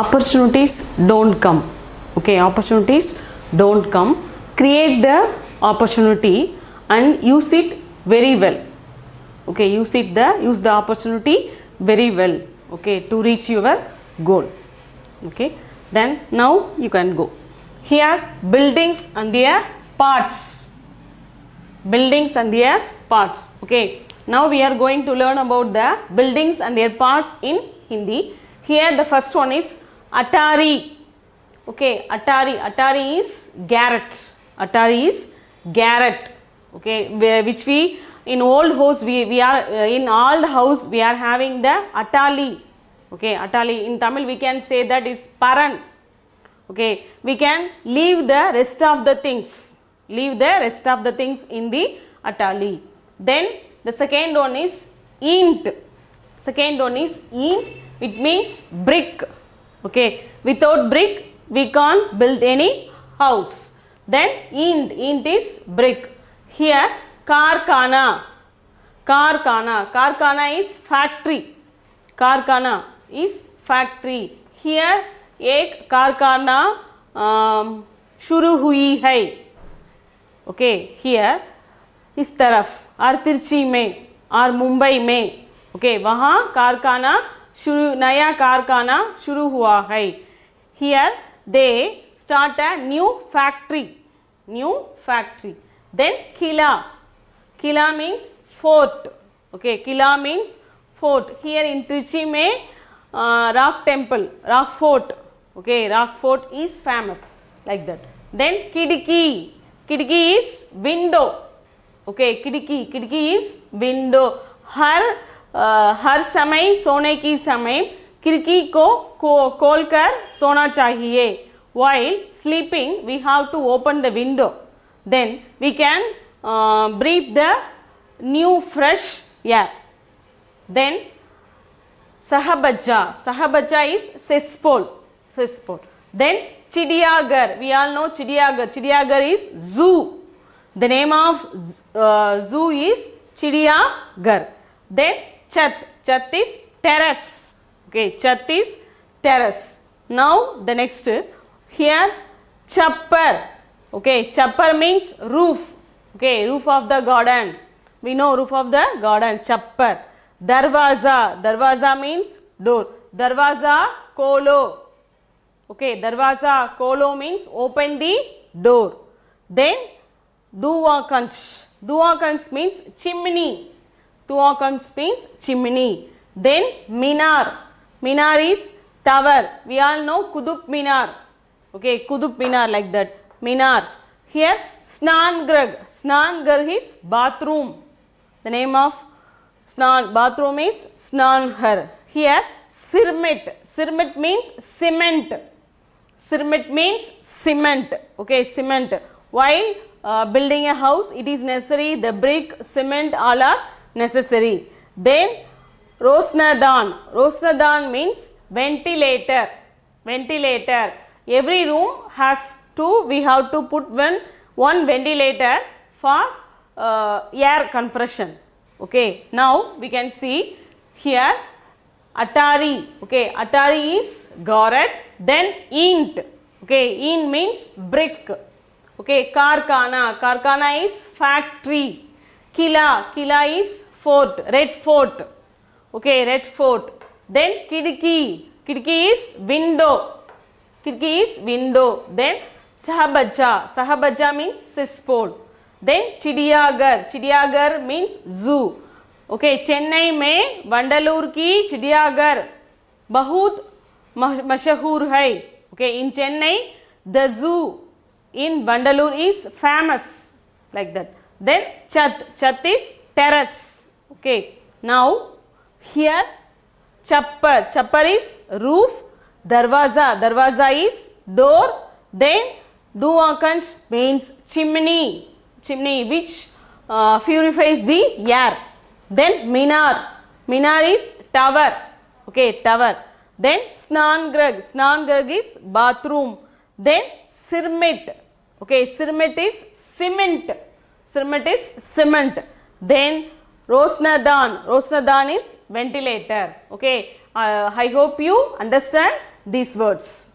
opportunities don't come. Okay, opportunities don't come. Create the opportunity and use it very well. Okay, use the opportunity very well. Okay, to reach your goal. Okay, then now you can go. Here buildings and their parts. Buildings and their parts. Okay, now we are going to learn about the buildings and their parts in Hindi. Here the first one is Atari. Okay, Atari is garret. Atari is garret. Okay, which we in old house we are in old house we are having the Atali. Okay, Atali in Tamil we can say that is Paran. Okay, we can leave the rest of the things. Leave the rest of the things in the Atali. Then the second one is Int. Second one is Int. It means brick. Okay, without brick we can't build any house. Then Int is brick. Here Karkhana. Karkhana is factory. Karkhana is factory. Here एक कारखाना शुरू हुई है. Okay, here इस तरफ और तिरछी में और मुंबई में. ओके, वहाँ कारखाना नया कारखाना शुरू हुआ है. Here they start a new factory. Then किला मीन्स फोर्ट. ओके, किला means fort. Here in Trichy में rock temple, rock fort. Okay, rock fort is famous like that. Then kidki is window. Okay, kidki is window. हर समय सोने की समय खिड़की को खोलकर सोना चाहिए. While sleeping we have to open the window. Then we can breathe the new fresh air. Then Sahabaja is cesspool. Then Chidiyaghar, we all know Chidiyaghar is zoo. The name of zoo is Chidiyaghar. Then Chat is terrace. Okay, Chat is terrace. Now the next here Chappar. Okay, Chappar means roof. Okay, roof of the garden. We know roof of the garden. Chappar. Darwaza means door. Darwaza kolo. Okay, darwaza kolo means open the door. Then duwakanch means chimney. Then minar is tower. We all know Kutub Minar. Okay, Kutub Minar like that. Minar. Here Snangarh is bathroom. The name of bathroom is Snanghar. Here Sirmit means cement. Okay, cement. While building a house it is necessary the brick, cement all are necessary. Then Rosnadan means ventilator. Every room has we have to put one ventilator for air compression. Okay, now we can see here Atari. Okay, Atari is garret. Then Int. Okay, Int means brick. Okay, Karkhana is factory. Kila is fort, red fort. Okay, red fort. Then Kidki is window. Then Sahabaja means cesspool. Then Chidiyaghar means zoo. Okay, Chennai में वंडलूर की चिड़ियाघर बहुत मशहूर है. Okay, in Chennai the zoo in Vandalur is famous like that. Then Chat is terrace. Okay, now here Chappar is roof. Darwaza is door. Then Duwakanch means chimney which purifies the air. Then Minar is tower. Okay, tower. Then Snangarh is bathroom. Then Sirmit. Okay, Sirmit is cement. Then Rosnadan is ventilator. Okay, I hope you understand these words.